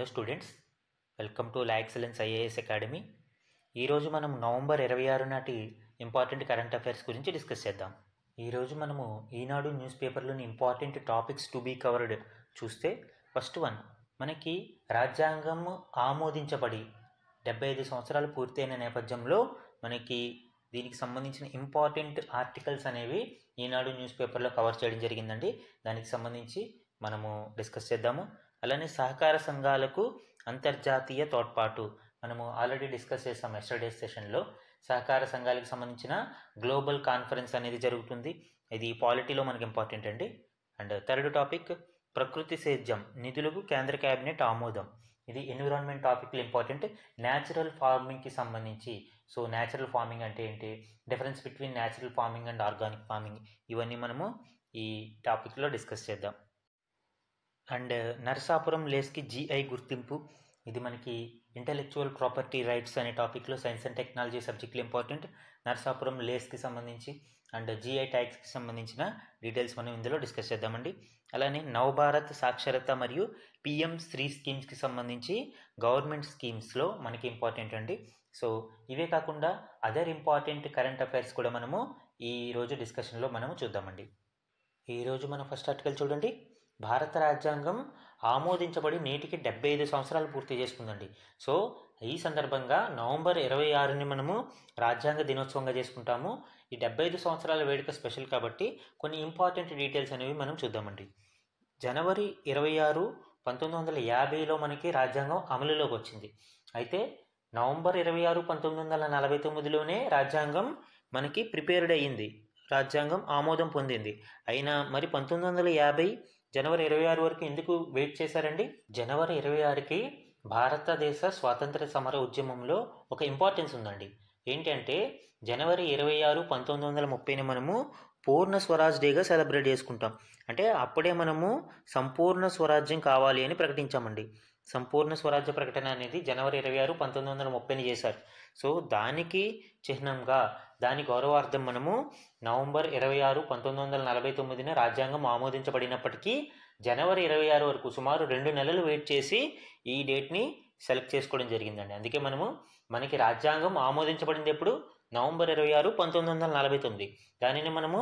Hello students, welcome to La excellence IAS academy. ఈరోజు మనం November 26 నాటి ఇంపార్టెంట్ కరెంట్ అఫైర్స్ గురించి డిస్కస్ చేద్దాం. ఈరోజు మనము ఈనాడు న్యూస్ పేపర్లోని important topics to be covered చూస్తే, ఫస్ట్ వన్, మనకి రాజ్యాంగం ఆమోదించబడి 75 సంవత్సరాలు పూర్తయిన నేపథ్యంలో మనకి దీనికి సంబంధించిన ఇంపార్టెంట్ ఆర్టికల్స్ అనేవి ఈనాడు న్యూస్ పేపర్లో కవర్ చేయడం జరిగిందండి. దానికి సంబంధించి మనము డిస్కస్ చేద్దాము. అలానే సహకార సంఘాలకు అంతర్జాతీయ తోడ్పాటు మనము ఆల్రెడీ డిస్కస్ చేసాం ఎస్టర్డే సెషన్లో. సహకార సంఘాలకు సంబంధించిన గ్లోబల్ కాన్ఫరెన్స్ అనేది జరుగుతుంది. ఇది పాలిటీలో మనకి ఇంపార్టెంట్ అండి. అండ్ థర్డ్ టాపిక్, ప్రకృతి సేద్యం నిధులకు కేంద్ర క్యాబినెట్ ఆమోదం. ఇది ఎన్విరాన్మెంట్ టాపిక్లో ఇంపార్టెంట్. న్యాచురల్ ఫార్మింగ్కి సంబంధించి, సో న్యాచురల్ ఫార్మింగ్ అంటే ఏంటి, difference between natural farming and organic farming, ఇవన్నీ మనము ఈ టాపిక్లో డిస్కస్ చేద్దాం. అండ్ నరసాపురం లేస్కి GI గుర్తింపు, ఇది మనకి ఇంటెలెక్చువల్ ప్రాపర్టీ రైట్స్ అనే టాపిక్లో సైన్స్ అండ్ టెక్నాలజీ సబ్జెక్ట్లో ఇంపార్టెంట్. నరసాపురం లేస్కి సంబంధించి అండ్ GI ట్యాగ్స్కి సంబంధించిన డీటెయిల్స్ మనం ఇందులో డిస్కస్ చేద్దామండి. అలానే నవభారత్ సాక్షరత మరియు PM శ్రీ స్కీమ్స్కి సంబంధించి గవర్నమెంట్ స్కీమ్స్లో మనకి ఇంపార్టెంట్ అండి. సో ఇవే కాకుండా అదర్ ఇంపార్టెంట్ కరెంట్ అఫైర్స్ కూడా మనము ఈరోజు డిస్కషన్లో మనము చూద్దామండి. ఈరోజు మన ఫస్ట్ ఆర్టికల్ చూడండి. భారత రాజ్యాంగం ఆమోదించబడి నేటికి 75 సంవత్సరాలు పూర్తి చేసుకుందండి. సో ఈ సందర్భంగా నవంబర్ 26ని మనము రాజ్యాంగ దినోత్సవంగా చేసుకుంటాము. ఈ 75 సంవత్సరాల వేడుక స్పెషల్ కాబట్టి కొన్ని ఇంపార్టెంట్ డీటెయిల్స్ అనేవి మనం చూద్దామండి. జనవరి 26, 1950లో మనకి రాజ్యాంగం అమలులోకి వచ్చింది. అయితే నవంబర్ 26, 1949లోనే రాజ్యాంగం మనకి ప్రిపేర్డ్ అయ్యింది, రాజ్యాంగం ఆమోదం పొందింది. అయినా మరి 1950 జనవరి 26 వరకు ఎందుకు వెయిట్ చేశారండి? జనవరి 26కి భారతదేశ స్వాతంత్ర సమర ఉద్యమంలో ఒక ఇంపార్టెన్స్ ఉందండి. ఏంటంటే జనవరి 26, 1930ని మనము పూర్ణ స్వరాజ్ డేగా సెలబ్రేట్ చేసుకుంటాం. అంటే అప్పుడే మనము సంపూర్ణ స్వరాజ్యం కావాలి అని ప్రకటించామండి. సంపూర్ణ స్వరాజ్య ప్రకటన అనేది జనవరి 26, 1930ని చేశారు. సో దానికి చిహ్నంగా, దాని గౌరవార్థం మనము నవంబర్ 26, 1949న రాజ్యాంగం ఆమోదించబడినప్పటికీ జనవరి 26 వరకు సుమారు 2 నెలలు వెయిట్ చేసి ఈ డేట్ని సెలెక్ట్ చేసుకోవడం జరిగిందండి. అందుకే మనకి రాజ్యాంగం ఆమోదించబడింది ఎప్పుడు? నవంబర్ 26, 1949. దానిని మనము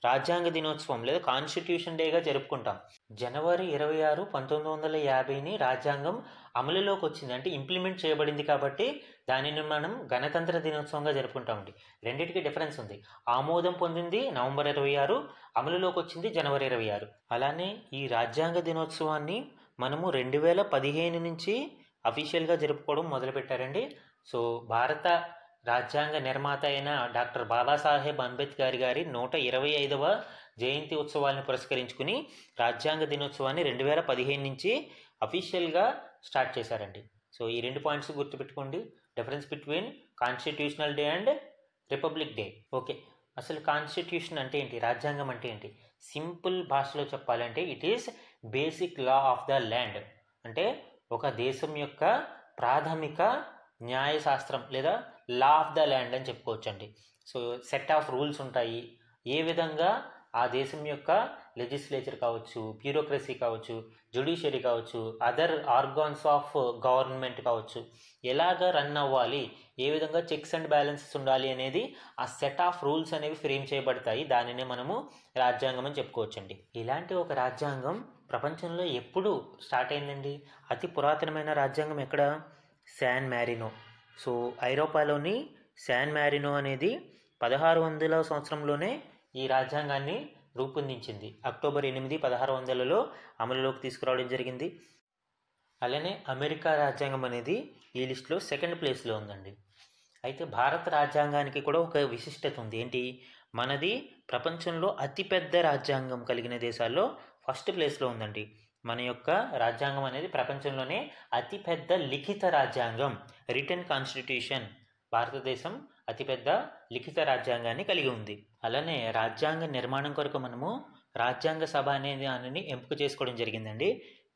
రాజ్యాంగ దినోత్సవం లేదా కాన్స్టిట్యూషన్ డేగా జరుపుకుంటాం. జనవరి 26, 1950ని రాజ్యాంగం అమలులోకి వచ్చింది, అంటే ఇంప్లిమెంట్ చేయబడింది కాబట్టి దానిని మనం గణతంత్ర దినోత్సవంగా జరుపుకుంటామండి. రెండింటికి డిఫరెన్స్ ఉంది. ఆమోదం పొందింది నవంబర్ 26, అమలులోకి వచ్చింది జనవరి 26. అలానే ఈ రాజ్యాంగ దినోత్సవాన్ని మనము 2015 నుంచి అఫీషియల్గా జరుపుకోవడం మొదలుపెట్టారండి. సో భారత రాజ్యాంగ నిర్మాత అయిన డాక్టర్ బాబాసాహెబ్ అంబేద్కర్ గారి 125వ జయంతి ఉత్సవాలను పురస్కరించుకుని రాజ్యాంగ దినోత్సవాన్ని 2015 నుంచి అఫీషియల్గా స్టార్ట్ చేశారండి. సో ఈ 2 పాయింట్స్ గుర్తుపెట్టుకోండి, difference between constitutional day and republic day. Okay, అసలు కాన్స్టిట్యూషన్ అంటే ఏంటి, రాజ్యాంగం అంటే ఏంటి? సింపుల్ భాషలో చెప్పాలంటే it is basic law of the land. అంటే ఒక దేశం యొక్క ప్రాథమిక న్యాయశాస్త్రం లేదా లా ఆఫ్ ద ల్యాండ్ అని చెప్పుకోవచ్చండి. సో సెట్ ఆఫ్ రూల్స్ ఉంటాయి. ఏ విధంగా ఆ దేశం యొక్క లెజిస్లేచర్ కావచ్చు, బ్యూరోక్రసీ కావచ్చు, జ్యుడిషియరీ కావచ్చు, అదర్ ఆర్గాన్స్ ఆఫ్ గవర్నమెంట్ కావచ్చు, ఎలాగ రన్ అవ్వాలి, ఏ విధంగా చెక్స్ అండ్ బ్యాలెన్సెస్ ఉండాలి అనేది ఆ సెట్ ఆఫ్ రూల్స్ అనేవి ఫ్రేమ్ చేయబడతాయి. దానినే మనము రాజ్యాంగం అని చెప్పుకోవచ్చండి. ఇలాంటి ఒక రాజ్యాంగం ప్రపంచంలో ఎప్పుడు స్టార్ట్ అయిందండి? అతి పురాతనమైన రాజ్యాంగం ఎక్కడ? San Marino. సో ఐరోపాలోని శాన్ మ్యారినో అనేది 1600వ సంవత్సరంలోనే ఈ రాజ్యాంగాన్ని రూపొందించింది. అక్టోబర్ 8, 1600లో అమలులోకి తీసుకురావడం జరిగింది. అలానే అమెరికా రాజ్యాంగం అనేది ఈ లిస్టులో సెకండ్ ప్లేస్లో ఉందండి. అయితే భారత రాజ్యాంగానికి కూడా ఒక విశిష్టత ఉంది. ఏంటి? మనది ప్రపంచంలో అతిపెద్ద రాజ్యాంగం కలిగిన దేశాల్లో ఫస్ట్ ప్లేస్లో ఉందండి. మన యొక్క రాజ్యాంగం అనేది ప్రపంచంలోనే అతిపెద్ద లిఖిత రాజ్యాంగం, రిటన్ కాన్స్టిట్యూషన్. భారతదేశం అతిపెద్ద లిఖిత రాజ్యాంగాన్ని కలిగి ఉంది. అలానే రాజ్యాంగ నిర్మాణం కొరకు మనము రాజ్యాంగ సభ అనే దానిని ఎంపిక చేసుకోవడం జరిగిందండి.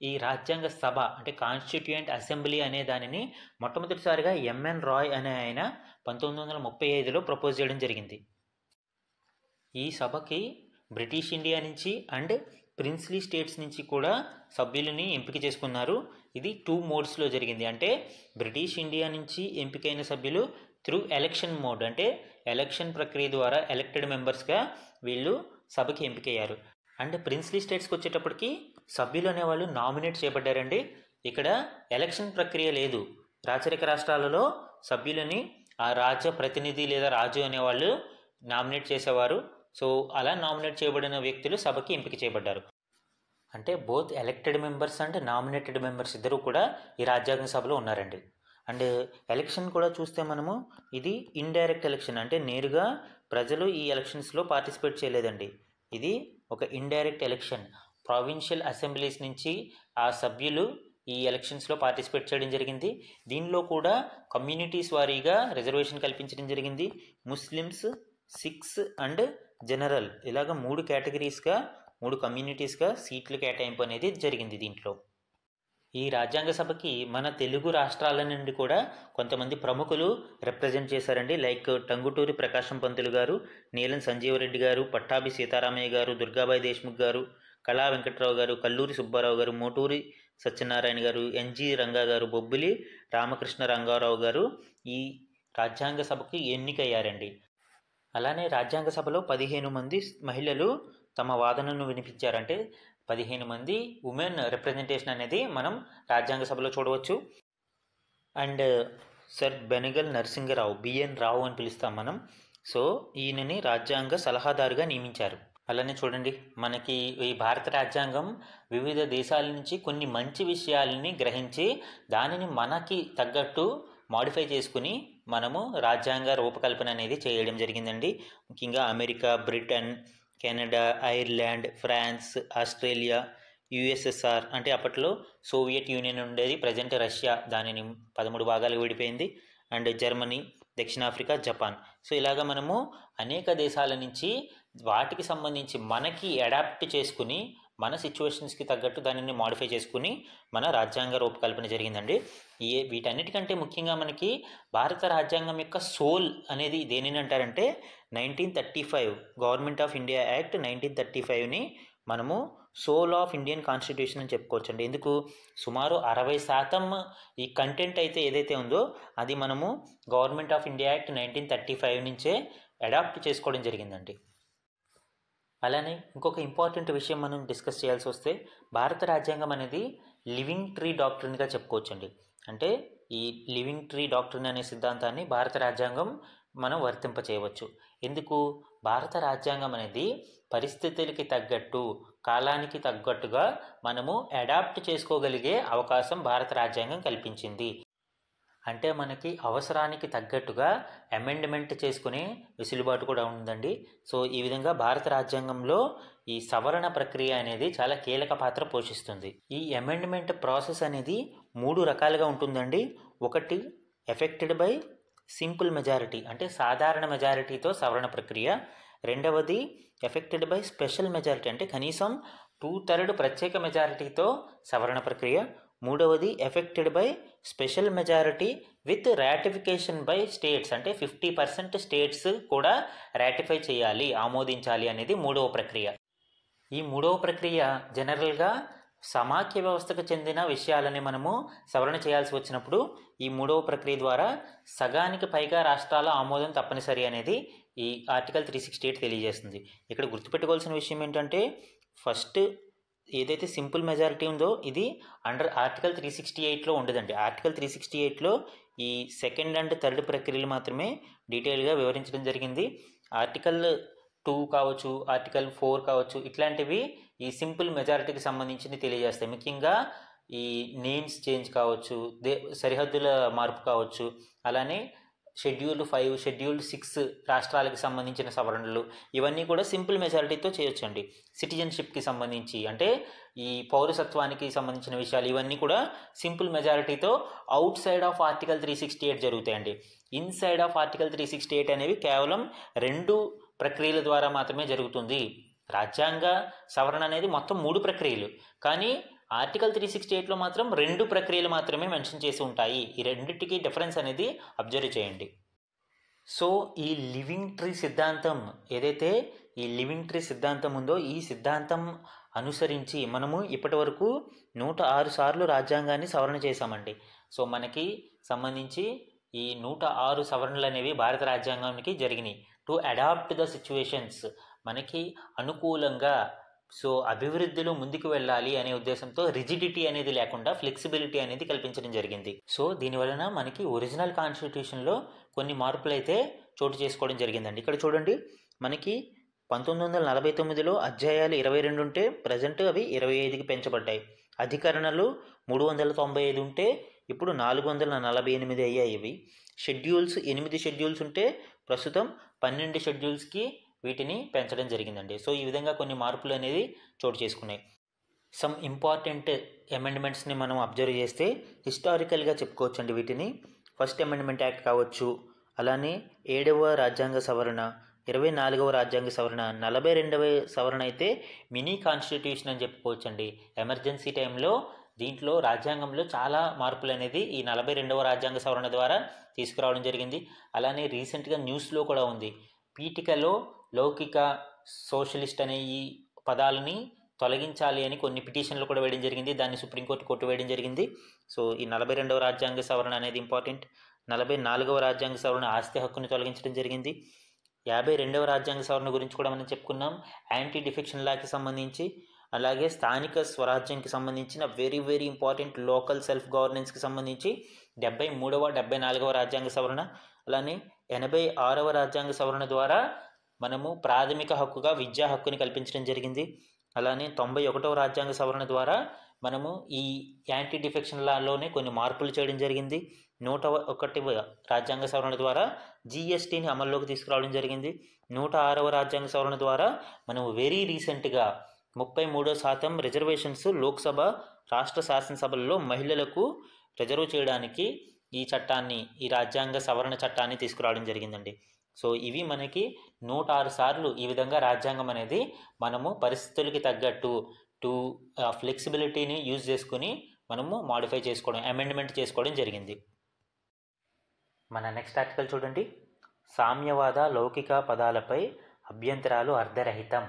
ఈ రాజ్యాంగ సభ అంటే కాన్స్టిట్యూయెంట్ అసెంబ్లీ అనే దానిని మొట్టమొదటిసారిగా MN రాయ్ అనే ఆయన 1935లో ప్రపోజ్ చేయడం జరిగింది. ఈ సభకి బ్రిటిష్ ఇండియా నుంచి అండ్ ప్రిన్స్లీ స్టేట్స్ నుంచి కూడా సభ్యులని ఎంపిక చేసుకున్నారు. ఇది 2 మోడ్స్లో జరిగింది. అంటే బ్రిటిష్ ఇండియా నుంచి ఎంపికైన సభ్యులు త్రూ ఎలక్షన్ మోడ్, అంటే ఎలక్షన్ ప్రక్రియ ద్వారా ఎలక్టెడ్ మెంబర్స్గా వీళ్ళు సభకి ఎంపికయ్యారు. అండ్ ప్రిన్స్లీ స్టేట్స్కి వచ్చేటప్పటికి సభ్యులు అనేవాళ్ళు నామినేట్ చేయబడ్డారండి. ఇక్కడ ఎలక్షన్ ప్రక్రియ లేదు. రాచరిక రాష్ట్రాలలో సభ్యులని ఆ రాజ్య ప్రతినిధి లేదా రాజు అనేవాళ్ళు నామినేట్ చేసేవారు. సో అలా నామినేట్ చేయబడిన వ్యక్తులు సభకి ఎంపిక చేయబడ్డారు. అంటే both elected members and nominated members ఇద్దరు కూడా ఈ రాజ్యాంగ సభలో ఉన్నారండి. అండ్ ఎలక్షన్ కూడా చూస్తే మనము ఇది ఇండైరెక్ట్ ఎలక్షన్, అంటే నేరుగా ప్రజలు ఈ ఎలక్షన్స్లో పార్టిసిపేట్ చేయలేదండి. ఇది ఒక ఇండైరెక్ట్ ఎలక్షన్. ప్రావిన్షియల్ అసెంబ్లీస్ నుంచి ఆ సభ్యులు ఈ ఎలక్షన్స్లో పార్టిసిపేట్ చేయడం జరిగింది. దీనిలో కూడా కమ్యూనిటీస్ వారీగా రిజర్వేషన్ కల్పించడం జరిగింది. ముస్లిమ్స్, సిఖ్స్ అండ్ జనరల్ ఇలాగ 3 కేటగిరీస్గా 3 కమ్యూనిటీస్గా సీట్లు కేటాయింపు అనేది జరిగింది. దీంట్లో ఈ రాజ్యాంగ సభకి మన తెలుగు రాష్ట్రాల నుండి కూడా కొంతమంది ప్రముఖులు రిప్రజెంట్ చేశారండి. లైక్ టంగుటూరి ప్రకాశం పంతులు గారు, నీలం సంజీవరెడ్డి గారు, పట్టాభి సీతారామయ్య గారు, దుర్గాబాయి దేశ్ముఖ్ గారు, కళా వెంకట్రావు గారు, కల్లూరి సుబ్బారావు గారు, మోటూరి సత్యనారాయణ గారు, ఎన్జి రంగా గారు, బొబ్బిలి రామకృష్ణ రంగారావు గారు ఈ రాజ్యాంగ సభకి ఎన్నికయ్యారండి. అలానే రాజ్యాంగ సభలో 15 మంది మహిళలు తమ వాదనను వినిపించారంటే 15 మంది ఉమెన్ రిప్రజెంటేషన్ అనేది మనం రాజ్యాంగ సభలో చూడవచ్చు. And sir Benegal Narasingarao, BN Rao అని పిలుస్తాం మనం. సో ఈయనని రాజ్యాంగ సలహాదారుగా నియమించారు. అలానే చూడండి, మనకి ఈ భారత రాజ్యాంగం వివిధ దేశాల నుంచి కొన్ని మంచి విషయాలని గ్రహించి దానిని మనకి తగ్గట్టు మాడిఫై చేసుకుని మనము రాజ్యాంగ రూపకల్పన అనేది చేయడం జరిగిందండి. ముఖ్యంగా America, Britain, Canada, Ireland, France, Australia, USSR అంటే అప్పట్లో సోవియట్ యూనియన్ ఉండేది, ప్రజెంట్ రష్యా, దానిని 13 భాగాలు విడిపోయింది, అండ్ జర్మనీ, దక్షిణాఫ్రికా, జపాన్. సో ఇలాగ మనము అనేక దేశాల నుంచి వాటికి సంబంధించి మనకి అడాప్ట్ చేసుకుని మన సిచ్యువేషన్స్కి తగ్గట్టు దానిని మాడిఫై చేసుకుని మన రాజ్యాంగ రూపకల్పన జరిగిందండి. వీటన్నిటికంటే ముఖ్యంగా మనకి భారత రాజ్యాంగం యొక్క సోల్ అనేది దేనిని అంటారంటే 1935 గవర్నమెంట్ ఆఫ్ ఇండియా యాక్ట్ 1935ని మనము సోల్ ఆఫ్ ఇండియన్ కాన్స్టిట్యూషన్ అని చెప్పుకోవచ్చండి. ఎందుకు? సుమారు 60% ఈ కంటెంట్ అయితే ఏదైతే ఉందో అది మనము గవర్నమెంట్ ఆఫ్ ఇండియా యాక్ట్ 1935 నుంచే అడాప్ట్ చేసుకోవడం జరిగిందండి. అలానే ఇంకొక ఇంపార్టెంట్ విషయం మనం డిస్కస్ చేయాల్సి వస్తే భారత రాజ్యాంగం అనేది లివింగ్ ట్రీ డాక్ట్రిన్గా చెప్పుకోవచ్చండి. అంటే ఈ లివింగ్ ట్రీ డాక్ట్రిన్ అనే సిద్ధాంతాన్ని భారత రాజ్యాంగం మనం వర్తింప చేయవచ్చు. ఎందుకు? భారత రాజ్యాంగం అనేది పరిస్థితులకి తగ్గట్టు, కాలానికి తగ్గట్టుగా మనము అడాప్ట్ చేసుకోగలిగే అవకాశం భారత రాజ్యాంగం కల్పించింది. అంటే మనకి అవసరానికి తగ్గట్టుగా అమెండ్మెంట్ చేసుకునే వెసులుబాటు కూడా ఉందండి. సో ఈ విధంగా భారత రాజ్యాంగంలో ఈ సవరణ ప్రక్రియ అనేది చాలా కీలక పాత్ర పోషిస్తుంది. ఈ అమెండ్మెంట్ ప్రాసెస్ అనేది 3 రకాలుగా ఉంటుందండి. ఒకటి ఎఫెక్టెడ్ బై సింపుల్ మెజారిటీ, అంటే సాధారణ మెజారిటీతో సవరణ ప్రక్రియ. రెండవది ఎఫెక్టెడ్ బై స్పెషల్ మెజారిటీ, అంటే కనీసం 2/3 ప్రత్యేక మెజారిటీతో సవరణ ప్రక్రియ. మూడవది affected by special majority with ratification by states, అంటే 50% స్టేట్స్ కూడా రాటిఫై చేయాలి, ఆమోదించాలి అనేది మూడవ ప్రక్రియ. ఈ మూడవ ప్రక్రియ జనరల్గా సమాఖ్య వ్యవస్థకు చెందిన విషయాలని మనము సవరణ చేయాల్సి వచ్చినప్పుడు ఈ మూడవ ప్రక్రియ ద్వారా సగానికి పైగా రాష్ట్రాల ఆమోదం తప్పనిసరి అనేది ఈ ఆర్టికల్ 368 తెలియజేస్తుంది. ఇక్కడ గుర్తుపెట్టుకోవాల్సిన విషయం ఏంటంటే ఫస్ట్ ఏదైతే సింపుల్ మెజారిటీ ఉందో ఇది అండర్ ఆర్టికల్ 368లో ఉండదండి. ఆర్టికల్ 368లో ఈ సెకండ్ అండ్ థర్డ్ ప్రక్రియలు మాత్రమే డీటెయిల్గా వివరించడం జరిగింది. ఆర్టికల్ 2 కావచ్చు, ఆర్టికల్ 4 కావచ్చు, ఇట్లాంటివి ఈ సింపుల్ మెజారిటీకి సంబంధించి తెలియజేస్తాయి. ముఖ్యంగా ఈ నేమ్స్ చేంజ్ కావచ్చు, సరిహద్దుల మార్పు కావచ్చు, అలానే షెడ్యూల్ 5, షెడ్యూల్ 6 రాష్ట్రాలకు సంబంధించిన సవరణలు, ఇవన్నీ కూడా సింపుల్ మెజారిటీతో చేయొచ్చండి. సిటిజన్షిప్కి సంబంధించి, అంటే ఈ పౌరసత్వానికి సంబంధించిన విషయాలు, ఇవన్నీ కూడా సింపుల్ మెజారిటీతో అవుట్ సైడ్ ఆఫ్ ఆర్టికల్ 368 జరుగుతాయండి. ఇన్సైడ్ ఆఫ్ ఆర్టికల్ 368 అనేవి కేవలం 2 ప్రక్రియల ద్వారా మాత్రమే జరుగుతుంది. రాజ్యాంగ సవరణ అనేది మొత్తం 3 ప్రక్రియలు, కానీ ఆర్టికల్ 368లో మాత్రం 2 ప్రక్రియలు మాత్రమే మెన్షన్ చేసి ఉంటాయి. ఈ రెండింటికి డిఫరెన్స్ అనేది అబ్జర్వ్ చేయండి. సో ఈ లివింగ్ ట్రీ సిద్ధాంతం ఏదైతే ఈ లివింగ్ ట్రీ సిద్ధాంతం ఉందో ఈ సిద్ధాంతం అనుసరించి మనము ఇప్పటి వరకు 106 సార్లు రాజ్యాంగాన్ని సవరణ చేశామండి. సో మనకి సంబంధించి ఈ 106 సవరణలు అనేవి భారత రాజ్యాంగానికి జరిగినాయి. టు అడాప్ట్ ద సిచ్యువేషన్స్, మనకి అనుకూలంగా సో అభివృద్ధిలో ముందుకు వెళ్ళాలి అనే ఉద్దేశంతో రిజిడిటీ అనేది లేకుండా ఫ్లెక్సిబిలిటీ అనేది కల్పించడం జరిగింది. సో దీనివలన మనకి ఒరిజినల్ కాన్స్టిట్యూషన్లో కొన్ని మార్పులు అయితే చోటు చేసుకోవడం జరిగిందండి. ఇక్కడ చూడండి, మనకి 1949లో అధ్యాయాలు 22 ఉంటే ప్రజెంట్ అవి 25కి పెంచబడ్డాయి. అధికరణలు 395 ఉంటే ఇప్పుడు 448 అయ్యాయి. ఇవి షెడ్యూల్స్ 8 షెడ్యూల్స్ ఉంటే ప్రస్తుతం 12 షెడ్యూల్స్కి వీటిని పెంచడం జరిగిందండి. సో ఈ విధంగా కొన్ని మార్పులు అనేది చోటు చేసుకున్నాయి. సమ్ ఇంపార్టెంట్ అమెండ్మెంట్స్ని మనం అబ్జర్వ్ చేస్తే హిస్టారికల్గా చెప్పుకోవచ్చండి వీటిని. ఫస్ట్ అమెండ్మెంట్ యాక్ట్ కావచ్చు, అలానే 7వ రాజ్యాంగ సవరణ, 24వ రాజ్యాంగ సవరణ, 42వ సవరణ అయితే మినీ కాన్స్టిట్యూషన్ అని చెప్పుకోవచ్చండి. ఎమర్జెన్సీ టైంలో దీంట్లో రాజ్యాంగంలో చాలా మార్పులు అనేది ఈ 42వ రాజ్యాంగ సవరణ ద్వారా తీసుకురావడం జరిగింది. అలానే రీసెంట్గా న్యూస్లో కూడా ఉంది, పీఠికలో లౌకిక, సోషలిస్ట్ అనే ఈ పదాలని తొలగించాలి అని కొన్ని పిటిషన్లు కూడా వేయడం జరిగింది. దాన్ని సుప్రీంకోర్టు కొట్టివేయడం జరిగింది. సో ఈ 42వ రాజ్యాంగ సవరణ అనేది ఇంపార్టెంట్. 44వ రాజ్యాంగ సవరణ ఆస్తి హక్కుని తొలగించడం జరిగింది. 52వ రాజ్యాంగ సవరణ గురించి కూడా మనం చెప్పుకున్నాం, యాంటీ డిఫెక్షన్ లాకి సంబంధించి. అలాగే స్థానిక స్వరాజ్యంకి సంబంధించిన very very important local self గవర్నెన్స్కి సంబంధించి 73వ 74వ రాజ్యాంగ సవరణ. అలానే 86వ రాజ్యాంగ సవరణ ద్వారా మనము ప్రాథమిక హక్కుగా విద్యా హక్కుని కల్పించడం జరిగింది. అలానే 91వ రాజ్యాంగ సవరణ ద్వారా మనము ఈ యాంటీ డిఫెక్షన్ లాలోనే కొన్ని మార్పులు చేయడం జరిగింది. 101వ రాజ్యాంగ సవరణ ద్వారా జిఎస్టీని అమల్లోకి తీసుకురావడం జరిగింది. 106వ రాజ్యాంగ సవరణ ద్వారా మనము వెరీ రీసెంట్గా 33% రిజర్వేషన్స్ లోక్సభ, రాష్ట్ర శాసనసభల్లో మహిళలకు రిజర్వ్ చేయడానికి ఈ రాజ్యాంగ సవరణ చట్టాన్ని తీసుకురావడం జరిగిందండి. సో ఇవి మనకి 106 సార్లు ఈ విధంగా రాజ్యాంగం అనేది మనము పరిస్థితులకి తగ్గట్టు ఫ్లెక్సిబిలిటీని యూజ్ చేసుకుని మనము మాడిఫై చేసుకోవడం, అమెండ్మెంట్ చేసుకోవడం జరిగింది. మన నెక్స్ట్ ఆర్టికల్ చూడండి, సామ్యవాద లౌకిక పదాలపై అభ్యంతరాలు అర్ధరహితం.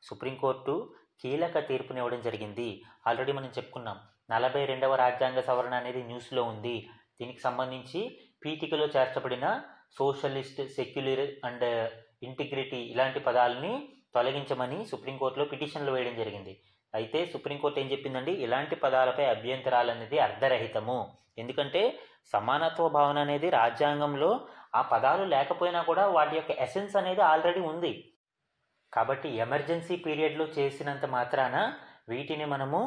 సుప్రీంకోర్టు కీలక తీర్పునివ్వడం జరిగింది. ఆల్రెడీ మనం చెప్పుకున్నాం, 42వ రాజ్యాంగ సవరణ అనేది న్యూస్లో ఉంది. దీనికి సంబంధించి పీఠికలో చేర్చబడిన సోషలిస్ట్, సెక్యులర్ అండ్ ఇంటిగ్రిటీ ఇలాంటి పదాలని తొలగించమని సుప్రీంకోర్టులో పిటిషన్లు వేయడం జరిగింది. అయితే సుప్రీంకోర్టు ఏం చెప్పిందండి, ఇలాంటి పదాలపై అభ్యంతరాలు అనేది అర్ధరహితము. ఎందుకంటే సమానత్వ భావన అనేది రాజ్యాంగంలో ఆ పదాలు లేకపోయినా కూడా వాటి యొక్క ఎసెన్స్ అనేది ఆల్రెడీ ఉంది. కాబట్టి ఎమర్జెన్సీ పీరియడ్లో చేసినంత మాత్రాన వీటిని మనము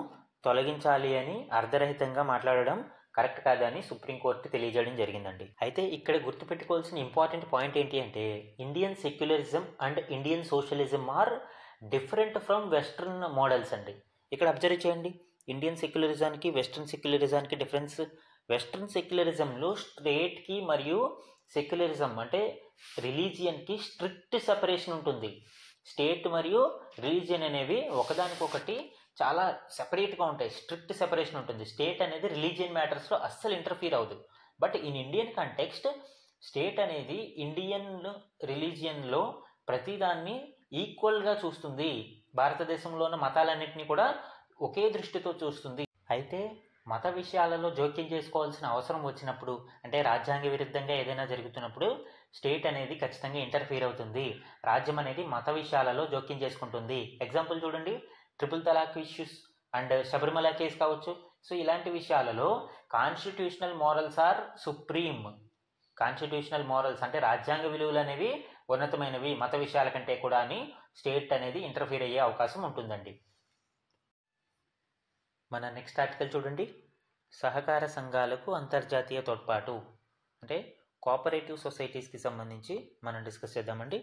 తొలగించాలి అని అర్ధరహితంగా మాట్లాడడం కరెక్ట్ కాదని సుప్రీంకోర్టు తెలియజేయడం జరిగిందండి. అయితే ఇక్కడ గుర్తుపెట్టుకోవాల్సిన ఇంపార్టెంట్ పాయింట్ ఏంటి అంటే, Indian secularism and Indian socialism are different from western models అండి. ఇక్కడ అబ్జర్వ్ చేయండి, ఇండియన్ సెక్యులరిజానికి వెస్ట్రన్ సెక్యులరిజానికి డిఫరెన్స్. వెస్ట్రన్ సెక్యులరిజంలో స్టేట్కి మరియు సెక్యులరిజం అంటే రిలీజియన్కి స్ట్రిక్ట్ సెపరేషన్ ఉంటుంది. స్టేట్ మరియు రిలీజియన్ అనేవి ఒకదానికొకటి చాలా సెపరేట్గా ఉంటాయి, స్ట్రిక్ట్ సెపరేషన్ ఉంటుంది. స్టేట్ అనేది రిలీజియన్ మ్యాటర్స్లో అస్సలు ఇంటర్ఫీర్ అవ్వదు. But in Indian context state అనేది ఇండియన్ రిలీజియన్లో ప్రతిదాన్ని ఈక్వల్గా చూస్తుంది. భారతదేశంలో ఉన్న మతాలన్నింటినీ కూడా ఒకే దృష్టితో చూస్తుంది. అయితే మత విషయాలలో జోక్యం చేసుకోవాల్సిన అవసరం వచ్చినప్పుడు, అంటే రాజ్యాంగ విరుద్ధంగా ఏదైనా జరుగుతున్నప్పుడు స్టేట్ అనేది ఖచ్చితంగా ఇంటర్ఫీర్ అవుతుంది. రాజ్యం అనేది మత విషయాలలో జోక్యం చేసుకుంటుంది. ఎగ్జాంపుల్ చూడండి, triple talaq issues and Sabarimala case కావచ్చు. సో ఇలాంటి విషయాలలో constitutional morals are supreme. Constitutional morals అంటే రాజ్యాంగ విలువలు అనేవి ఉన్నతమైనవి మత విషయాల కంటే కూడా అని స్టేట్ అనేది ఇంటర్ఫీర్ అయ్యే అవకాశం ఉంటుందండి. మన నెక్స్ట్ ఆర్టికల్ చూడండి, సహకార సంఘాలకు అంతర్జాతీయ తోడ్పాటు. అంటే కోఆపరేటివ్ సొసైటీస్కి సంబంధించి మనం డిస్కస్ చేద్దామండి.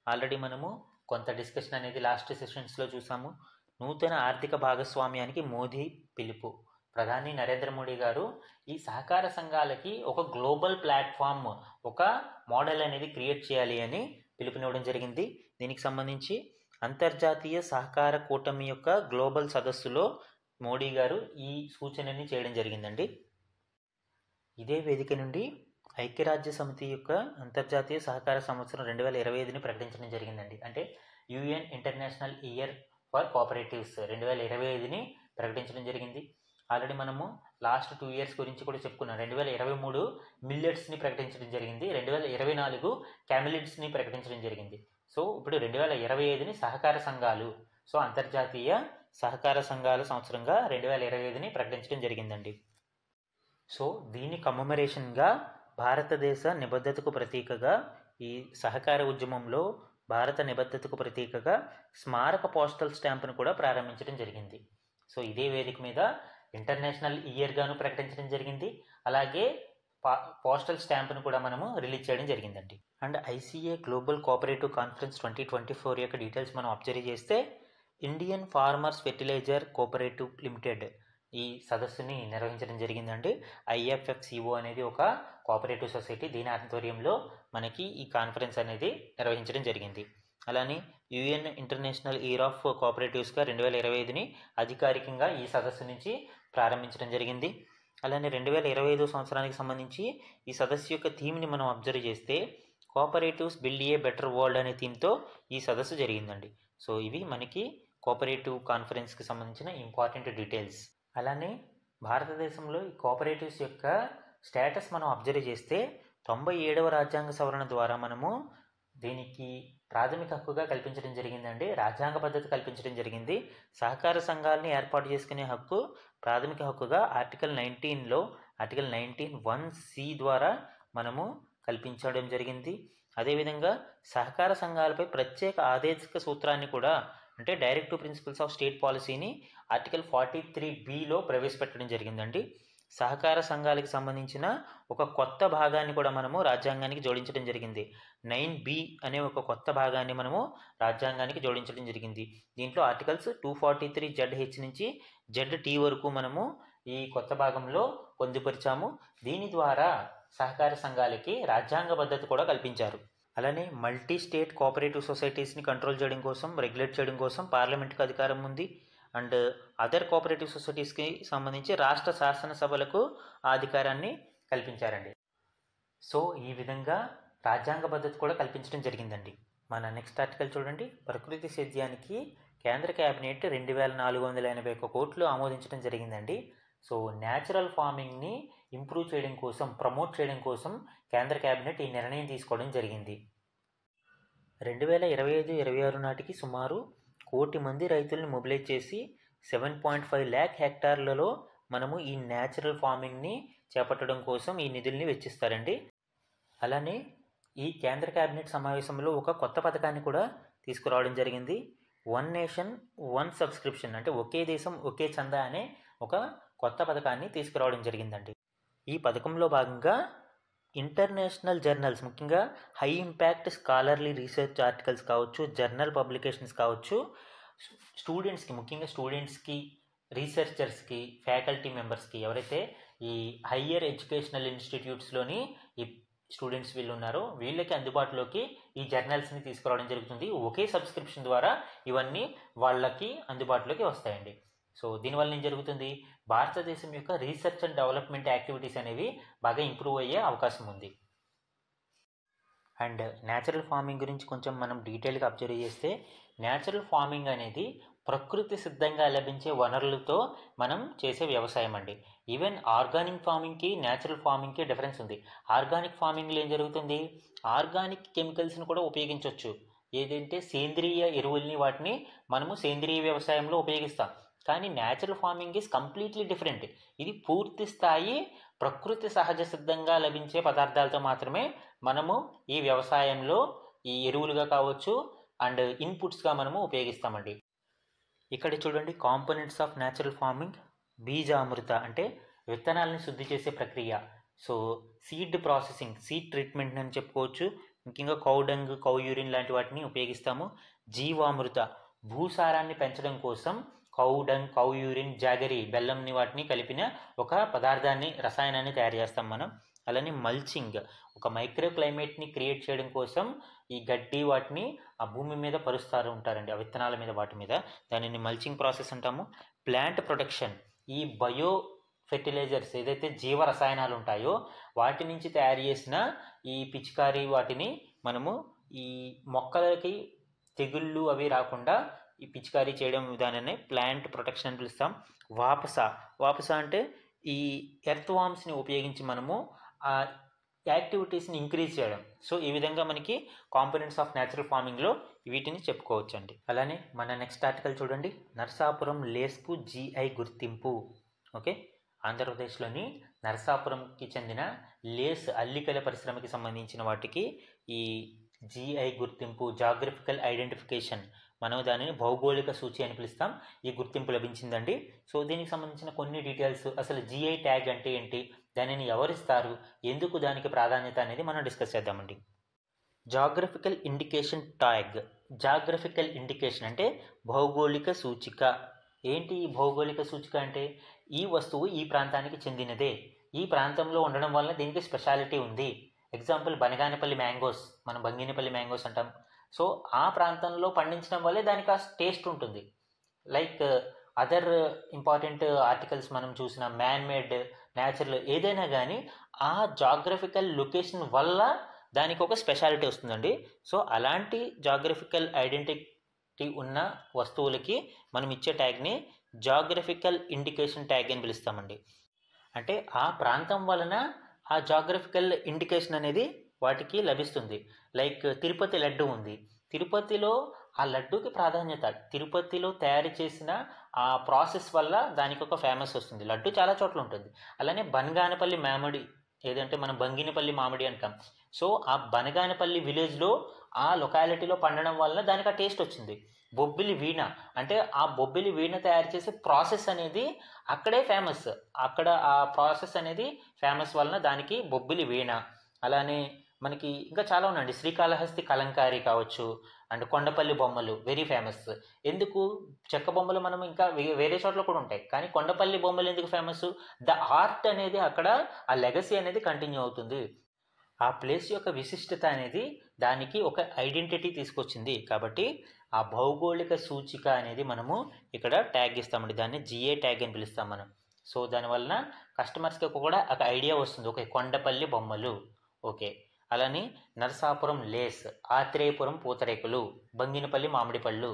ఆల్రెడీ మనము కొంత డిస్కషన్ అనేది లాస్ట్ సెషన్స్లో చూసాము. నూతన ఆర్థిక భాగస్వామ్యానికి మోదీ పిలుపు. ప్రధాని నరేంద్ర మోడీ గారు ఈ సహకార సంఘాలకి ఒక గ్లోబల్ ప్లాట్ఫామ్, ఒక మోడల్ అనేది క్రియేట్ చేయాలి అని పిలుపునివ్వడం జరిగింది. దీనికి సంబంధించి అంతర్జాతీయ సహకార కూటమి యొక్క గ్లోబల్ సదస్సులో మోడీ గారు ఈ సూచనని చేయడం జరిగిందండి. ఇదే వేదిక నుండి ఐక్యరాజ్య సమితి యొక్క అంతర్జాతీయ సహకార సంవత్సరం 2025ని ప్రకటించడం జరిగిందండి. అంటే UN international year for cooperatives 2025ని ప్రకటించడం జరిగింది. ఆల్రెడీ మనము లాస్ట్ 2 ఇయర్స్ గురించి కూడా చెప్పుకున్నాం. 2023 మిల్లెట్స్ని ప్రకటించడం జరిగింది, 2024 క్యామిలిడ్స్ని ప్రకటించడం జరిగింది. సో ఇప్పుడు 2025ని సహకార సంఘాలు, సో అంతర్జాతీయ సహకార సంఘాల సంవత్సరంగా 2025ని ప్రకటించడం జరిగిందండి. సో దీని కమమరేషన్గా భారతదేశ నిబద్ధతకు ప్రతీకగా ఈ సహకార ఉద్యమంలో భారత నిబద్ధతకు ప్రతీకగా స్మారక పోస్టల్ స్టాంపును కూడా ప్రారంభించడం జరిగింది. సో ఇదే వేదిక మీద ఇంటర్నేషనల్ ఇయర్గాను ప్రకటించడం జరిగింది, అలాగే పోస్టల్ స్టాంపును కూడా మనము రిలీజ్ చేయడం జరిగిందండి. And ICA global cooperative conference 2024 యొక్క డీటెయిల్స్ మనం అబ్జర్వ్ చేస్తే Indian farmers fertilizer cooperative limited ఈ సదస్సుని నిర్వహించడం జరిగిందండి. IFFCO అనేది ఒక కోఆపరేటివ్ సొసైటీ, దీని ఆధ్వర్యంలో మనకి ఈ కాన్ఫరెన్స్ అనేది నిర్వహించడం జరిగింది. అలానే యుఎన్ ఇంటర్నేషనల్ ఇయర్ ఆఫ్ కోఆపరేటివ్స్గా 2025ని అధికారికంగా ఈ సదస్సు నుంచి ప్రారంభించడం జరిగింది. అలానే 2025 సంవత్సరానికి సంబంధించి ఈ సదస్సు యొక్క థీమ్ని మనం అబ్జర్వ్ చేస్తే cooperatives build a better world అనే థీమ్తో ఈ సదస్సు జరిగిందండి. సో ఇవి మనకి కోఆపరేటివ్ కాన్ఫరెన్స్కి సంబంధించిన ఇంపార్టెంట్ డీటెయిల్స్. అలానే భారతదేశంలో ఈ కోఆపరేటివ్స్ యొక్క స్టేటస్ మనం అబ్జర్వ్ చేస్తే 97వ రాజ్యాంగ సవరణ ద్వారా మనము దీనికి ప్రాథమిక హక్కుగా కల్పించడం జరిగిందండి, రాజ్యాంగ పద్ధతి కల్పించడం జరిగింది. సహకార సంఘాలని ఏర్పాటు చేసుకునే హక్కు ప్రాథమిక హక్కుగా ఆర్టికల్ 19లో ఆర్టికల్ 19(1)(c) ద్వారా మనము కల్పించడం జరిగింది. అదేవిధంగా సహకార సంఘాలపై ప్రత్యేక ఆదేశిక సూత్రాన్ని కూడా, అంటే డైరెక్టివ్ ప్రిన్సిపల్స్ ఆఫ్ స్టేట్ పాలసీని ఆర్టికల్ 43(b)లో ప్రవేశపెట్టడం జరిగిందండి. సహకార సంఘాలకు సంబంధించిన ఒక కొత్త భాగాన్ని కూడా మనము రాజ్యాంగానికి జోడించడం జరిగింది. 9B అనే ఒక కొత్త భాగాన్ని మనము రాజ్యాంగానికి జోడించడం జరిగింది. దీంట్లో ఆర్టికల్స్ 243ZH నుంచి ZT వరకు మనము ఈ కొత్త భాగంలో పొందుపరిచాము. దీని ద్వారా సహకార సంఘాలకి రాజ్యాంగబద్ధత కూడా కల్పించారు. అలానే మల్టీ స్టేట్ కోఆపరేటివ్ సొసైటీస్ని కంట్రోల్ చేయడం కోసం, రెగ్యులేట్ చేయడం కోసం పార్లమెంట్కి అధికారం ఉంది. అండ్ అదర్ కోఆపరేటివ్ సొసైటీస్కి సంబంధించి రాష్ట్ర శాసనసభలకు ఆ అధికారాన్ని కల్పించారండి. సో ఈ విధంగా రాజ్యాంగ పద్ధతి కూడా కల్పించడం జరిగిందండి. మన నెక్స్ట్ ఆర్టికల్ చూడండి. ప్రకృతి సేద్యానికి కేంద్ర క్యాబినెట్ 2481 కోట్లు ఆమోదించడం జరిగిందండి. సో న్యాచురల్ ఫార్మింగ్ని ఇంప్రూవ్ చేయడం కోసం, ప్రమోట్ చేయడం కోసం కేంద్ర క్యాబినెట్ ఈ నిర్ణయం తీసుకోవడం జరిగింది. 2025-26 నాటికి సుమారు 1 కోటి మంది రైతులను మొబిలైజ్ చేసి 7.5 lakh హెక్టార్లలో మనము ఈ న్యాచురల్ ఫార్మింగ్ని చేపట్టడం కోసం ఈ నిధుల్ని వెచ్చిస్తారండి. అలానే ఈ కేంద్ర క్యాబినెట్ సమావేశంలో ఒక కొత్త పథకాన్ని కూడా తీసుకురావడం జరిగింది. 1 నేషన్ 1 సబ్స్క్రిప్షన్, అంటే ఒకే దేశం ఒకే చందా అనే ఒక కొత్త పథకాన్ని తీసుకురావడం జరిగిందండి. ఈ పథకంలో భాగంగా ఇంటర్నేషనల్ జర్నల్స్, ముఖ్యంగా high impact scholarly research articles కావచ్చు, జర్నల్ పబ్లికేషన్స్ కావచ్చు, స్టూడెంట్స్కి, ముఖ్యంగా స్టూడెంట్స్కి, రీసెర్చర్స్కి, ఫ్యాకల్టీ మెంబర్స్కి, ఎవరైతే ఈ హయ్యర్ ఎడ్యుకేషనల్ ఇన్స్టిట్యూట్స్లోని ఈ స్టూడెంట్స్ వీళ్ళు ఉన్నారో వీళ్ళకి అందుబాటులోకి ఈ జర్నల్స్ని తీసుకురావడం జరుగుతుంది. ఒకే సబ్స్క్రిప్షన్ ద్వారా ఇవన్నీ వాళ్ళకి అందుబాటులోకి వస్తాయండి. సో దీనివల్ల ఏం జరుగుతుంది, భారతదేశం యొక్క రీసెర్చ్ అండ్ డెవలప్మెంట్ యాక్టివిటీస్ అనేవి బాగా ఇంప్రూవ్ అయ్యే అవకాశం ఉంది. అండ్ న్యాచురల్ ఫార్మింగ్ గురించి కొంచెం మనం డీటెయిల్గా అబ్జర్వ్ చేస్తే, న్యాచురల్ ఫార్మింగ్ అనేది ప్రకృతి సిద్ధంగా లభించే వనరులతో మనం చేసే వ్యవసాయం అండి. ఈవెన్ ఆర్గానిక్ ఫార్మింగ్కి న్యాచురల్ ఫార్మింగ్కి డిఫరెన్స్ ఉంది. ఆర్గానిక్ ఫార్మింగ్లో ఏం జరుగుతుంది, ఆర్గానిక్ కెమికల్స్ని కూడా ఉపయోగించవచ్చు. ఏదంటే సేంద్రియ ఎరువుల్ని, వాటిని మనము సేంద్రియ వ్యవసాయంలో ఉపయోగిస్తాం. కానీ natural farming is completely different. ఇది పూర్తి స్థాయి ప్రకృతి సహజ సిద్ధంగా లభించే పదార్థాలతో మాత్రమే మనము ఈ వ్యవసాయంలో ఈ ఎరువులుగా కావచ్చు అండ్ ఇన్పుట్స్గా మనము ఉపయోగిస్తామండి. ఇక్కడ చూడండి, కాంపోనెంట్స్ ఆఫ్ న్యాచురల్ ఫార్మింగ్. బీజామృత అంటే విత్తనాలని శుద్ధి చేసే ప్రక్రియ. So seed processing, seed treatment అని చెప్పుకోవచ్చు. ముఖ్యంగా కౌ డంగ్, కౌ యూరిన్ లాంటి వాటిని ఉపయోగిస్తాము. జీవామృత, భూసారాన్ని పెంచడం కోసం cow dung, cow urine, jaggery, బెల్లంని వాటిని కలిపిన ఒక పదార్థాన్ని, రసాయనాన్ని తయారు చేస్తాం మనం. అలానే మల్చింగ్, ఒక మైక్రో క్లైమేట్ని క్రియేట్ చేయడం కోసం ఈ గడ్డి వాటిని ఆ భూమి మీద పరుస్తారు ఉంటారండి, ఆ విత్తనాల మీద, వాటి మీద. దానిని మల్చింగ్ ప్రాసెస్ అంటాము. ప్లాంట్ ప్రొటెక్షన్, ఈ బయో ఫెర్టిలైజర్స్ ఏదైతే జీవ రసాయనాలు ఉంటాయో వాటి నుంచి తయారు చేసిన ఈ పిచికారీ వాటిని మనము ఈ మొక్కలకి తెగుళ్ళు అవి రాకుండా ఈ పిచికారీ చేయడం విధానాన్ని ప్లాంట్ ప్రొటెక్షన్ అని పిలుస్తాం. వాపస అంటే ఈ ఎర్త్ వామ్స్ని ఉపయోగించి మనము ఆ యాక్టివిటీస్ని ఇంక్రీజ్ చేయడం. సో ఈ విధంగా మనకి కాంపోనెంట్స్ ఆఫ్ న్యాచురల్ ఫార్మింగ్లో వీటిని చెప్పుకోవచ్చు అండి. అలానే మన నెక్స్ట్ ఆర్టికల్ చూడండి, నరసాపురం లేస్కు GI గుర్తింపు. ఓకే, ఆంధ్రప్రదేశ్లోని నరసాపురంకి చెందిన లేస్ అల్లికల పరిశ్రమకి సంబంధించిన వాటికి ఈ GI గుర్తింపు, జాగ్రఫికల్ ఐడెంటిఫికేషన్, మనం దానిని భౌగోళిక సూచి అని పిలుస్తాం, ఈ గుర్తింపు లభించిందండి. సో దీనికి సంబంధించిన కొన్ని డీటెయిల్స్, అసలు GI ట్యాగ్ అంటే ఏంటి, దానిని ఎవరిస్తారు, ఎందుకు దానికి ప్రాధాన్యత అనేది మనం డిస్కస్ చేద్దామండి. Geographical indication tag. Geographical indication అంటే భౌగోళిక సూచిక. ఏంటి ఈ భౌగోళిక సూచిక అంటే, ఈ వస్తువు ఈ ప్రాంతానికి చెందినదే, ఈ ప్రాంతంలో ఉండడం వల్ల దీనికి స్పెషాలిటీ ఉంది. ఎగ్జాంపుల్ బనగానపల్లి మ్యాంగోస్, మనం బంగినపల్లి మ్యాంగోస్ అంటాం. సో ఆ ప్రాంతంలో పండించడం వల్లే దానికి ఆ టేస్ట్ ఉంటుంది. లైక్ అదర్ ఇంపార్టెంట్ ఆర్టికల్స్ మనం చూసిన మ్యాన్ మేడ్, న్యాచురల్ ఏదైనా కానీ ఆ జాగ్రఫికల్ లొకేషన్ వల్ల దానికి ఒక స్పెషాలిటీ వస్తుందండి. సో అలాంటి జాగ్రఫికల్ ఐడెంటిటీ ఉన్న వస్తువులకి మనం ఇచ్చే ట్యాగ్ని జాగ్రఫికల్ ఇండికేషన్ ట్యాగ్ అని పిలుస్తామండి. అంటే ఆ ప్రాంతం వలన ఆ జాగ్రఫికల్ ఇండికేషన్ అనేది వాటికి లభిస్తుంది. లైక్ తిరుపతి లడ్డు ఉంది, తిరుపతిలో ఆ లడ్డూకి ప్రాధాన్యత, తిరుపతిలో తయారు చేసిన ఆ ప్రాసెస్ వల్ల దానికి ఒక ఫేమస్ వస్తుంది. లడ్డు చాలా చోట్ల ఉంటుంది. అలానే బనగానపల్లి మామిడి, ఏదంటే మనం బంగినపల్లి మామిడి అంటాం. సో ఆ బనగానపల్లి విలేజ్లో ఆ లొకాలిటీలో పండడం వల్ల దానికి ఆ టేస్ట్ వచ్చింది. బొబ్బిలి వీణ అంటే ఆ బొబ్బిలి వీణ తయారు చేసే ప్రాసెస్ అనేది అక్కడే ఫేమస్, అక్కడ ఆ ప్రాసెస్ అనేది ఫేమస్ వలన దానికి బొబ్బిలి వీణ. అలానే మనకి ఇంకా చాలా ఉన్నాయండి, శ్రీకాళహస్తి కలంకారీ కావచ్చు, అండ్ కొండపల్లి బొమ్మలు వెరీ ఫేమస్. ఎందుకు, చెక్క బొమ్మలు మనం ఇంకా వేరే చోట్ల కూడా ఉంటాయి, కానీ కొండపల్లి బొమ్మలు ఎందుకు ఫేమస్, ద ఆర్ట్ అనేది అక్కడ ఆ లెగసీ అనేది కంటిన్యూ అవుతుంది. ఆ ప్లేస్ యొక్క విశిష్టత అనేది దానికి ఒక ఐడెంటిటీ తీసుకొచ్చింది. కాబట్టి ఆ భౌగోళిక సూచిక అనేది మనము ఇక్కడ ట్యాగ్ ఇస్తామండి, దాన్ని GI ట్యాగ్ అని పిలుస్తాం మనం. సో దానివలన కస్టమర్స్కి కూడా ఒక ఐడియా వస్తుంది, ఓకే కొండపల్లి బొమ్మలు, ఓకే. అలానే నరసాపురం లేస్, ఆత్రేయపురం పూతరేకులు, బంగినపల్లి మామిడి పళ్ళు.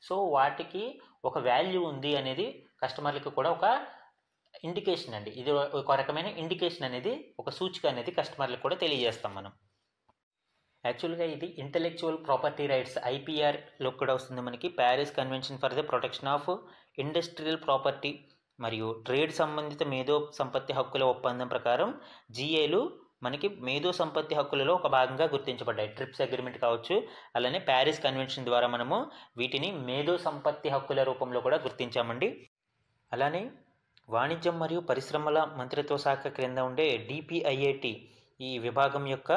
సో వాటికి ఒక వాల్యూ ఉంది అనేది కస్టమర్లకు కూడా ఒక ఇండికేషన్ అండి. ఇది ఒక రకమైన ఇండికేషన్ అనేది, ఒక సూచిక అనేది కస్టమర్లకు కూడా తెలియజేస్తాం మనం. యాక్చువల్గా ఇది ఇంటెలెక్చువల్ ప్రాపర్టీ రైట్స్ IPRలో కూడా వస్తుంది మనకి. Paris convention for the protection of industrial property మరియు ట్రేడ్ సంబంధిత మేధో సంపత్తి హక్కుల ఒప్పందం ప్రకారం GIలు మనకి మేధో సంపత్తి హక్కులలో ఒక భాగంగా గుర్తించబడ్డాయి. ట్రిప్స్ అగ్రిమెంట్ కావచ్చు, అలానే ప్యారిస్ కన్వెన్షన్ ద్వారా మనము వీటిని మేధో సంపత్తి హక్కుల రూపంలో కూడా గుర్తించామండి. అలానే వాణిజ్యం మరియు పరిశ్రమల మంత్రిత్వ శాఖ క్రింద ఉండే DPIIT ఈ విభాగం యొక్క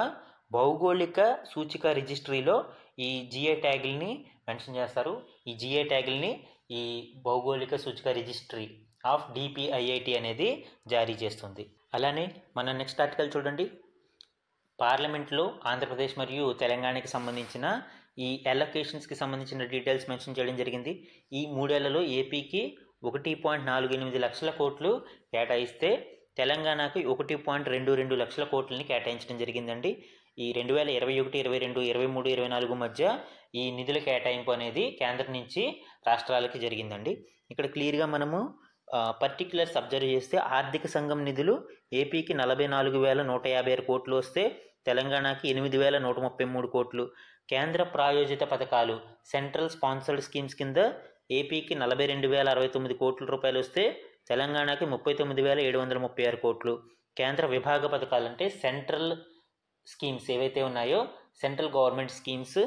భౌగోళిక సూచిక రిజిస్ట్రీలో ఈ GI ట్యాగుల్ని మెన్షన్ చేస్తారు. ఈ GI ట్యాగుల్ని ఈ భౌగోళిక సూచిక రిజిస్ట్రీ ఆఫ్ DPIIT అనేది జారీ చేస్తుంది. అలానే మన నెక్స్ట్ ఆర్టికల్ చూడండి, పార్లమెంట్లో ఆంధ్రప్రదేశ్ మరియు తెలంగాణకి సంబంధించిన ఈ అలొకేషన్స్కి సంబంధించిన డీటెయిల్స్ మెన్షన్ చేయడం జరిగింది. ఈ 3 ఏళ్లలో ఏపీకి 1.48 లక్షల కోట్లు కేటాయిస్తే తెలంగాణకి 1.22 లక్షల కోట్లని కేటాయించడం జరిగిందండి. ఈ 2021, 22, 23, 24 మధ్య ఈ నిధుల కేటాయింపు అనేది కేంద్రం నుంచి రాష్ట్రాలకి జరిగిందండి. ఇక్కడ క్లియర్గా మనము పర్టిక్యులర్స్ అబ్జర్వ్ చేస్తే ఆర్థిక సంఘం నిధులు ఏపీకి 44,156 కోట్లు వస్తే తెలంగాణకి 8,133 కోట్లు. కేంద్ర ప్రాయోజిత పథకాలు సెంట్రల్ స్పాన్సర్డ్ స్కీమ్స్ కింద ఏపీకి 42,069 కోట్ల రూపాయలు వస్తే తెలంగాణకి 39,736 కోట్లు. కేంద్ర విభాగ పథకాలు అంటే సెంట్రల్ స్కీమ్స్ ఏవైతే ఉన్నాయో సెంట్రల్ గవర్నమెంట్ స్కీమ్స్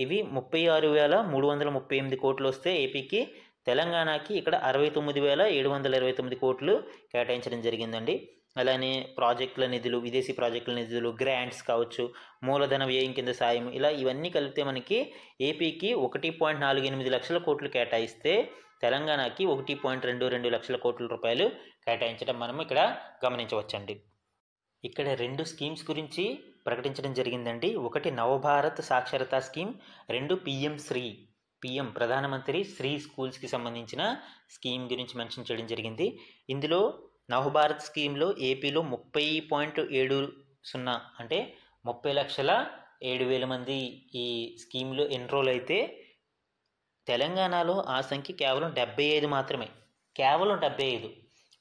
ఇవి 36,338 కోట్లు వస్తే ఏపీకి, తెలంగాణకి ఇక్కడ 69,729 కోట్లు కేటాయించడం జరిగిందండి. అలానే ప్రాజెక్టుల నిధులు, విదేశీ ప్రాజెక్టుల నిధులు, గ్రాంట్స్ కావచ్చు, మూలధన వ్యయం కింద సాయం, ఇలా ఇవన్నీ కలిపితే మనకి ఏపీకి 1.48 లక్షల కోట్లు కేటాయిస్తే తెలంగాణకి 1.22 లక్షల కోట్ల రూపాయలు కేటాయించడం మనం ఇక్కడ గమనించవచ్చండి. ఇక్కడ 2 స్కీమ్స్ గురించి ప్రకటించడం జరిగిందండి. ఒకటి నవభారత్ సాక్షరతా స్కీమ్, 2 PM ప్రధానమంత్రి శ్రీ స్కూల్స్కి సంబంధించిన స్కీమ్ గురించి మెన్షన్ చేయడం జరిగింది. ఇందులో నవభారత్ స్కీమ్లో ఏపీలో 30.70 అంటే 30,07,000 మంది ఈ స్కీమ్లో ఎన్రోల్ అయితే తెలంగాణలో ఆ సంఖ్య కేవలం 75 మాత్రమే. కేవలం 75.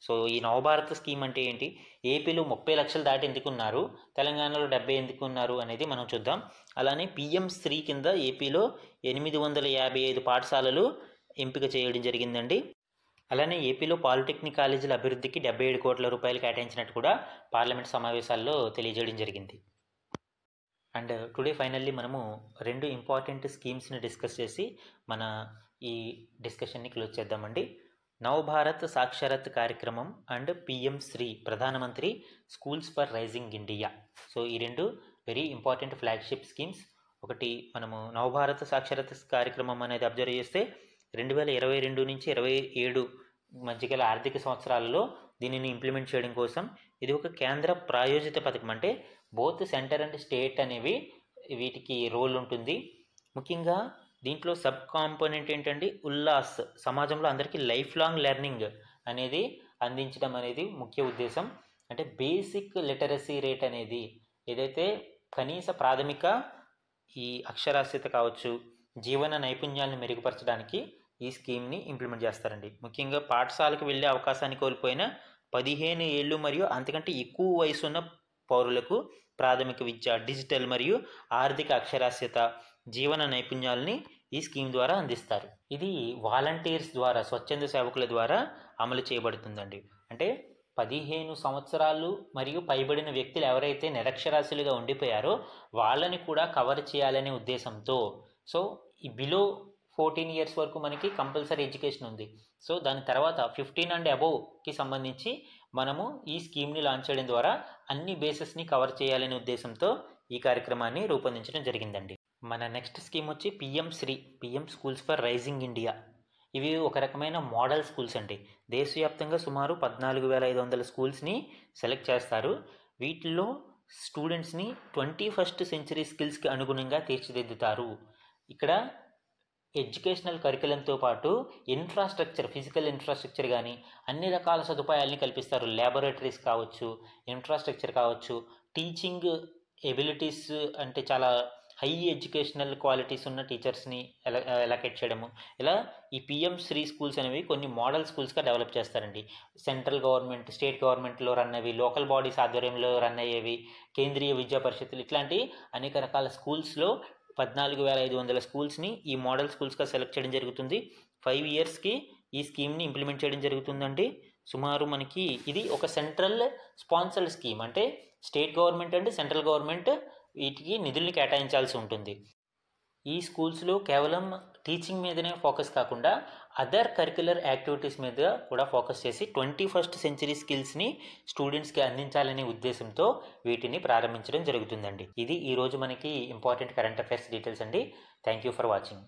సో ఈ నవభారత స్కీమ్ అంటే ఏంటి, ఏపీలో 30 లక్షలు దాటి ఎందుకున్నారు, తెలంగాణలో 70 ఎందుకున్నారు అనేది మనం చూద్దాం. అలానే పిఎం శ్రీ కింద ఏపీలో 855 పాఠశాలలు ఎంపిక చేయడం జరిగిందండి. అలానే ఏపీలో పాలిటెక్నిక్ కాలేజీల అభివృద్ధికి 77 కోట్ల రూపాయలు కేటాయించినట్టు కూడా పార్లమెంట్ సమావేశాల్లో తెలియజేయడం జరిగింది. అండ్ టుడే ఫైనల్లీ మనము 2 ఇంపార్టెంట్ స్కీమ్స్ని డిస్కస్ చేసి మన ఈ డిస్కషన్ని క్లోజ్ చేద్దామండి. నవభారత్ సాక్షరత్ కార్యక్రమం అండ్ పిఎం శ్రీ ప్రధానమంత్రి schools for rising India. So ఈ 2 వెరీ ఇంపార్టెంట్ ఫ్లాగ్షిప్ స్కీమ్స్. ఒకటి మనము నవభారత్ సాక్షరత కార్యక్రమం అనేది అబ్జర్వ్ చేస్తే 2022 నుంచి 27 మధ్యగల ఆర్థిక సంవత్సరాలలో దీనిని ఇంప్లిమెంట్ చేయడం కోసం ఇది ఒక కేంద్ర ప్రాయోజిత పథకం. అంటే బోత్ సెంటర్ అండ్ స్టేట్ అనేవి వీటికి రోల్ ఉంటుంది. ముఖ్యంగా దీంట్లో సబ్ కాంపోనెంట్ ఏంటంటే ఉల్లాస్, సమాజంలో అందరికీ లైఫ్ లాంగ్ లెర్నింగ్ అనేది అందించడం అనేది ముఖ్య ఉద్దేశం. అంటే బేసిక్ లిటరసీ రేట్ అనేది ఏదైతే కనీస ప్రాథమిక ఈ అక్షరాస్యత కావచ్చు, జీవన నైపుణ్యాలను మెరుగుపరచడానికి ఈ స్కీమ్ని ఇంప్లిమెంట్ చేస్తారండి. ముఖ్యంగా పాఠశాలకు వెళ్ళే అవకాశాన్ని కోల్పోయిన 15 ఏళ్ళు మరియు అంతకంటే ఎక్కువ వయసు ఉన్న పౌరులకు ప్రాథమిక విద్య, డిజిటల్ మరియు ఆర్థిక అక్షరాస్యత, జీవన నైపుణ్యాలని ఈ స్కీమ్ ద్వారా అందిస్తారు. ఇది వాలంటీర్స్ ద్వారా, స్వచ్ఛంద సేవకుల ద్వారా అమలు చేయబడుతుందండి. అంటే 15 సంవత్సరాలు మరియు పైబడిన వ్యక్తులు ఎవరైతే నిరక్షరాస్యులుగా ఉండిపోయారో వాళ్ళని కూడా కవర్ చేయాలనే ఉద్దేశంతో, సో ఈ బిలో 14 ఇయర్స్ వరకు మనకి కంపల్సరీ ఎడ్యుకేషన్ ఉంది. సో దాని తర్వాత 15 అండ్ అబోవ్కి సంబంధించి మనము ఈ స్కీమ్ని లాంచ్ చేయడం ద్వారా అన్ని బేసెస్ని కవర్ చేయాలనే ఉద్దేశంతో ఈ కార్యక్రమాన్ని రూపొందించడం జరిగిందండి. మన నెక్స్ట్ స్కీమ్ వచ్చి PM Shri, PM schools for rising India. ఇవి ఒక రకమైన మోడల్ స్కూల్స్ అండి. దేశవ్యాప్తంగా సుమారు 14,500 స్కూల్స్ని సెలెక్ట్ చేస్తారు. వీటిల్లో స్టూడెంట్స్ని 21st సెంచరీ స్కిల్స్కి అనుగుణంగా తీర్చిదిద్దుతారు. ఇక్కడ ఎడ్యుకేషనల్ కరికులంతో పాటు ఇన్ఫ్రాస్ట్రక్చర్, ఫిజికల్ ఇన్ఫ్రాస్ట్రక్చర్ కానీ అన్ని రకాల సదుపాయాలని కల్పిస్తారు. ల్యాబొరేటరీస్ కావచ్చు, ఇన్ఫ్రాస్ట్రక్చర్ కావచ్చు, టీచింగ్ ఎబిలిటీస్ అంటే చాలా హై ఎడ్యుకేషనల్ క్వాలిటీస్ ఉన్న టీచర్స్ని ఎలకేట్ చేయడము, ఇలా ఈ పిఎం శ్రీ స్కూల్స్ అనేవి కొన్ని మోడల్ స్కూల్స్గా డెవలప్ చేస్తారండి. సెంట్రల్ గవర్నమెంట్, స్టేట్ గవర్నమెంట్లో రన్ అయ్యేవి, లోకల్ బాడీస్ ఆధ్వర్యంలో రన్ అయ్యేవి, కేంద్రీయ విద్యా పరిషత్తులు, ఇట్లాంటి అనేక రకాల స్కూల్స్లో 14,500 స్కూల్స్ని ఈ మోడల్ స్కూల్స్గా సెలెక్ట్ చేయడం జరుగుతుంది. 5 ఇయర్స్కి ఈ స్కీమ్ని ఇంప్లిమెంట్ చేయడం జరుగుతుందండి. సుమారు మనకి ఇది ఒక సెంట్రల్ స్పాన్సర్డ్ స్కీమ్. అంటే state government and central government వీటికి నిధుల్ని కేటాయించాల్సి ఉంటుంది. ఈ స్కూల్స్లో కేవలం టీచింగ్ మీదనే ఫోకస్ కాకుండా అదర్ కరిక్యులర్ యాక్టివిటీస్ మీద కూడా ఫోకస్ చేసి 21st సెంచరీ స్కిల్స్ని స్టూడెంట్స్కి అందించాలనే ఉద్దేశంతో వీటిని ప్రారంభించడం జరుగుతుందండి. ఇది ఈరోజు మనకి ఇంపార్టెంట్ కరెంట్ అఫైర్స్ డీటెయిల్స్ అండి. Thank you for watching.